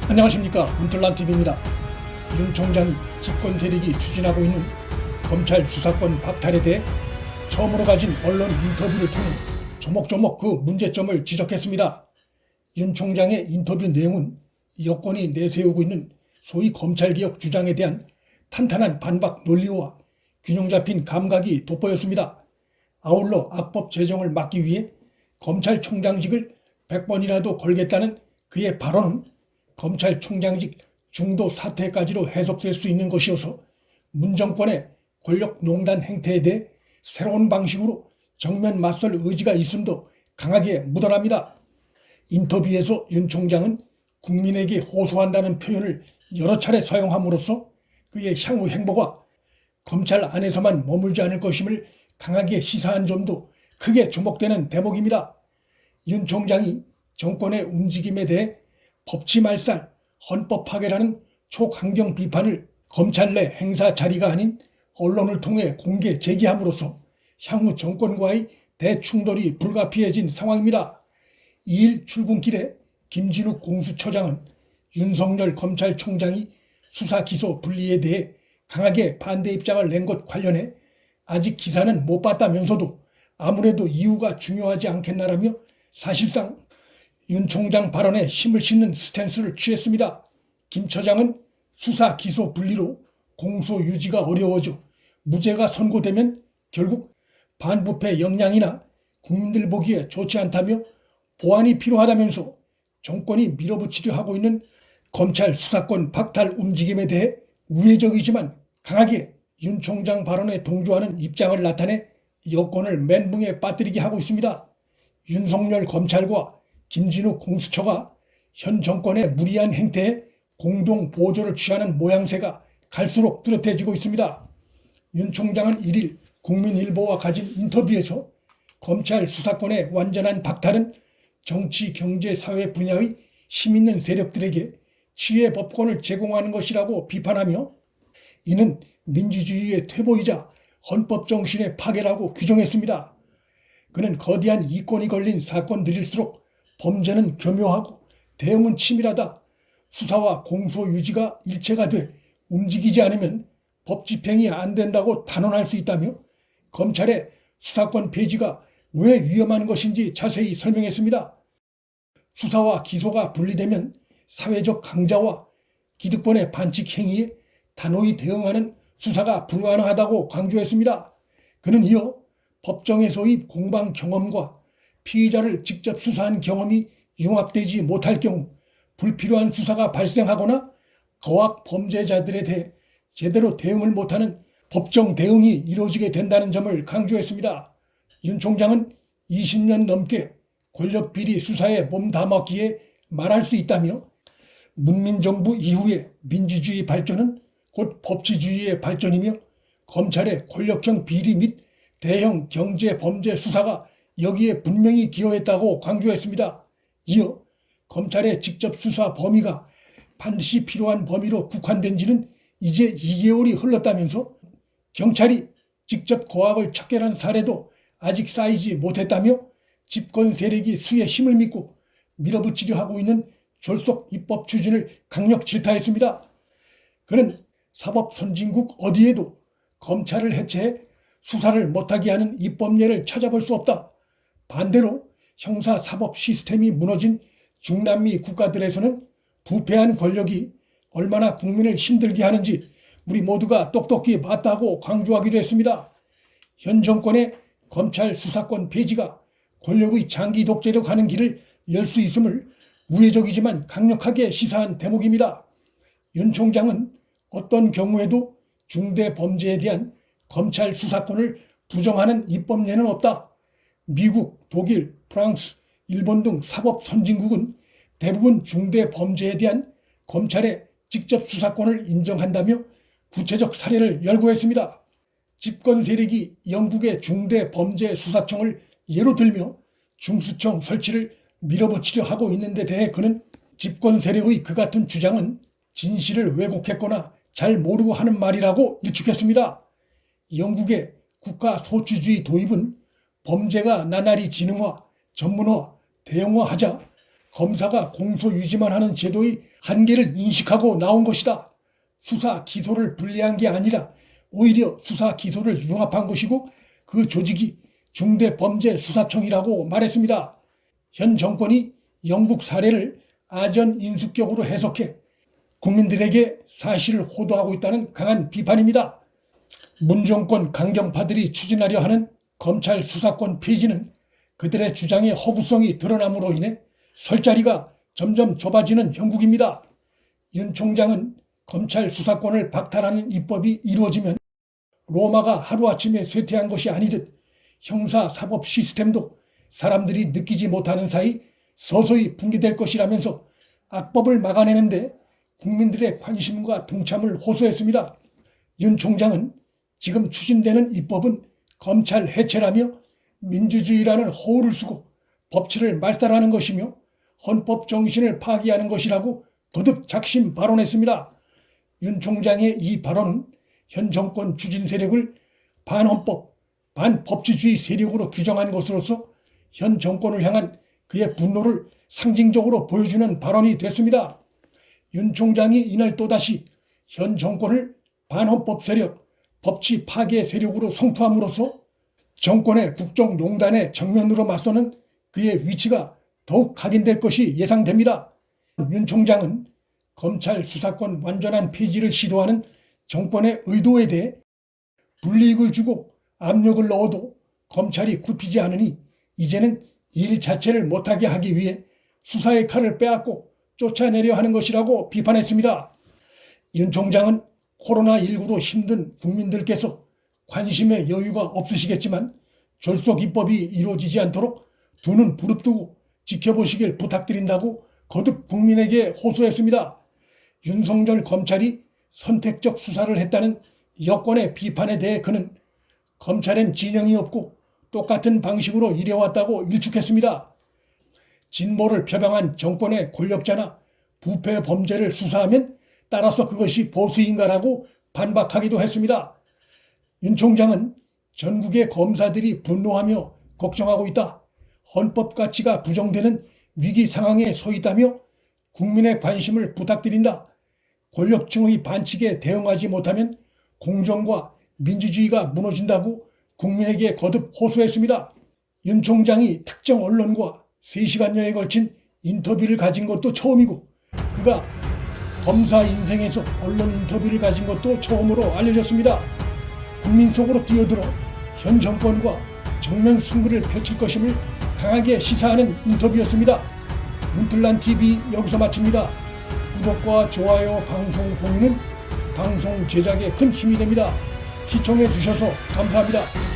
안녕하십니까. 문틀란TV입니다. 윤 총장이 집권 세력이 추진하고 있는 검찰 수사권 박탈에 대해 처음으로 가진 언론 인터뷰를 통해 조목조목 그 문제점을 지적했습니다. 윤 총장의 인터뷰 내용은 여권이 내세우고 있는 소위 검찰개혁 주장에 대한 탄탄한 반박 논리와 균형 잡힌 감각이 돋보였습니다. 아울러 악법 제정을 막기 위해 검찰총장직을 100번이라도 걸겠다는 그의 발언은 검찰총장직 중도 사퇴까지로 해석될 수 있는 것이어서 문 정권의 권력농단 행태에 대해 새로운 방식으로 정면 맞설 의지가 있음도 강하게 묻어납니다. 인터뷰에서 윤 총장은 국민에게 호소한다는 표현을 여러 차례 사용함으로써 그의 향후 행보가 검찰 안에서만 머물지 않을 것임을 강하게 시사한 점도 크게 주목되는 대목입니다. 윤 총장이 정권의 움직임에 대해 법치말살, 헌법 파괴라는 초강경 비판을 검찰 내 행사 자리가 아닌 언론을 통해 공개 제기함으로써 향후 정권과의 대충돌이 불가피해진 상황입니다. 2일 출근길에 김진욱 공수처장은 윤석열 검찰총장이 수사 기소 분리에 대해 강하게 반대 입장을 낸 것 관련해 아직 기사는 못 봤다면서도 아무래도 이유가 중요하지 않겠나라며 사실상 윤 총장 발언에 힘을 싣는 스탠스를 취했습니다. 김 처장은 수사 기소 분리로 공소 유지가 어려워져 무죄가 선고되면 결국 반부패 역량이나 국민들 보기에 좋지 않다며 보완이 필요하다면서 정권이 밀어붙이려 하고 있는 검찰 수사권 박탈 움직임에 대해 우회적이지만 강하게 윤 총장 발언에 동조하는 입장을 나타내 여권을 멘붕에 빠뜨리게 하고 있습니다. 윤석열 검찰과 김진욱 공수처가 현 정권의 무리한 행태에 공동 보조를 취하는 모양새가 갈수록 뚜렷해지고 있습니다. 윤 총장은 1일 국민일보와 가진 인터뷰에서 검찰 수사권의 완전한 박탈은 정치, 경제, 사회 분야의 힘있는 세력들에게 치외 법권을 제공하는 것이라고 비판하며 이는 민주주의의 퇴보이자 헌법 정신의 파괴라고 규정했습니다. 그는 거대한 이권이 걸린 사건들일수록 범죄는 교묘하고 대응은 치밀하다. 수사와 공소 유지가 일체가 돼 움직이지 않으면 법 집행이 안 된다고 단언할 수 있다며 검찰의 수사권 폐지가 왜 위험한 것인지 자세히 설명했습니다. 수사와 기소가 분리되면 사회적 강자와 기득권의 반칙 행위에 단호히 대응하는 수사가 불가능하다고 강조했습니다. 그는 이어 법정에서의 공방 경험과 피의자를 직접 수사한 경험이 융합되지 못할 경우 불필요한 수사가 발생하거나 거악 범죄자들에 대해 제대로 대응을 못하는 법정 대응이 이루어지게 된다는 점을 강조했습니다. 윤 총장은 20년 넘게 권력 비리 수사에 몸담았기에 말할 수 있다며 문민정부 이후의 민주주의 발전은 곧 법치주의의 발전이며 검찰의 권력형 비리 및 대형 경제 범죄 수사가 여기에 분명히 기여했다고 강조했습니다. 이어 검찰의 직접 수사 범위가 반드시 필요한 범위로 국한된 지는 이제 2개월이 흘렀다면서 경찰이 직접 고압을 척결한 사례도 아직 쌓이지 못했다며 집권 세력이 수의 힘을 믿고 밀어붙이려 하고 있는 졸속 입법 추진을 강력 질타했습니다. 그는 사법 선진국 어디에도 검찰을 해체해 수사를 못하게 하는 입법례를 찾아볼 수 없다. 반대로 형사사법 시스템이 무너진 중남미 국가들에서는 부패한 권력이 얼마나 국민을 힘들게 하는지 우리 모두가 똑똑히 봤다고 강조하기도 했습니다. 현 정권의 검찰 수사권 폐지가 권력의 장기 독재로 가는 길을 열 수 있음을 우회적이지만 강력하게 시사한 대목입니다. 윤 총장은 어떤 경우에도 중대 범죄에 대한 검찰 수사권을 부정하는 입법례는 없다. 미국, 독일, 프랑스, 일본 등 사법 선진국은 대부분 중대 범죄에 대한 검찰의 직접 수사권을 인정한다며 구체적 사례를 열거했습니다. 집권 세력이 영국의 중대 범죄 수사청을 예로 들며 중수청 설치를 밀어붙이려 하고 있는데 대해 그는 집권 세력의 그 같은 주장은 진실을 왜곡했거나 잘 모르고 하는 말이라고 일축했습니다. 영국의 국가 소추주의 도입은 범죄가 나날이 지능화, 전문화, 대형화하자 검사가 공소 유지만 하는 제도의 한계를 인식하고 나온 것이다. 수사 기소를 분리한 게 아니라 오히려 수사 기소를 융합한 것이고 그 조직이 중대범죄수사청이라고 말했습니다. 현 정권이 영국 사례를 아전인수격으로 해석해 국민들에게 사실을 호도하고 있다는 강한 비판입니다. 문정권 강경파들이 추진하려 하는 검찰 수사권 폐지는 그들의 주장의 허구성이 드러남으로 인해 설 자리가 점점 좁아지는 형국입니다. 윤 총장은 검찰 수사권을 박탈하는 입법이 이루어지면 로마가 하루아침에 쇠퇴한 것이 아니듯 형사사법 시스템도 사람들이 느끼지 못하는 사이 서서히 붕괴될 것이라면서 악법을 막아내는데 국민들의 관심과 동참을 호소했습니다. 윤 총장은 지금 추진되는 입법은 검찰 해체라며 민주주의라는 허울을 쓰고 법치를 말살하는 것이며 헌법 정신을 파기하는 것이라고 거듭 작심 발언했습니다. 윤 총장의 이 발언은 현 정권 추진 세력을 반헌법, 반법치주의 세력으로 규정한 것으로서 현 정권을 향한 그의 분노를 상징적으로 보여주는 발언이 됐습니다. 윤 총장이 이날 또다시 현 정권을 반헌법 세력, 법치 파괴 세력으로 성토함으로써 정권의 국정농단에 정면으로 맞서는 그의 위치가 더욱 각인될 것이 예상됩니다. 윤 총장은 검찰 수사권 완전한 폐지를 시도하는 정권의 의도에 대해 불이익을 주고 압력을 넣어도 검찰이 굽히지 않으니 이제는 일 자체를 못하게 하기 위해 수사의 칼을 빼앗고 쫓아내려 하는 것이라고 비판했습니다. 윤 총장은 코로나19로 힘든 국민들께서 관심의 여유가 없으시겠지만 졸속 입법이 이루어지지 않도록 두 눈 부릅뜨고 지켜보시길 부탁드린다고 거듭 국민에게 호소했습니다. 윤석열 검찰이 선택적 수사를 했다는 여권의 비판에 대해 그는 검찰엔 진영이 없고 똑같은 방식으로 일해왔다고 일축했습니다. 진보를 표방한 정권의 권력자나 부패 범죄를 수사하면 따라서 그것이 보수인가라고 반박하기도 했습니다. 윤 총장은 전국의 검사들이 분노하며 걱정하고 있다. 헌법 가치가 부정되는 위기 상황에 서 있다며 국민의 관심을 부탁드린다. 권력층의 반칙에 대응하지 못하면 공정과 민주주의가 무너진다고 국민에게 거듭 호소했습니다. 윤 총장이 특정 언론과 3시간여에 걸친 인터뷰를 가진 것도 처음이고 그가 검사 인생에서 언론 인터뷰를 가진 것도 처음으로 알려졌습니다. 국민 속으로 뛰어들어 현 정권과 정면 승부를 펼칠 것임을 강하게 시사하는 인터뷰였습니다. 문틀란TV 여기서 마칩니다. 구독과 좋아요, 방송 공유는 방송 제작에 큰 힘이 됩니다. 시청해 주셔서 감사합니다.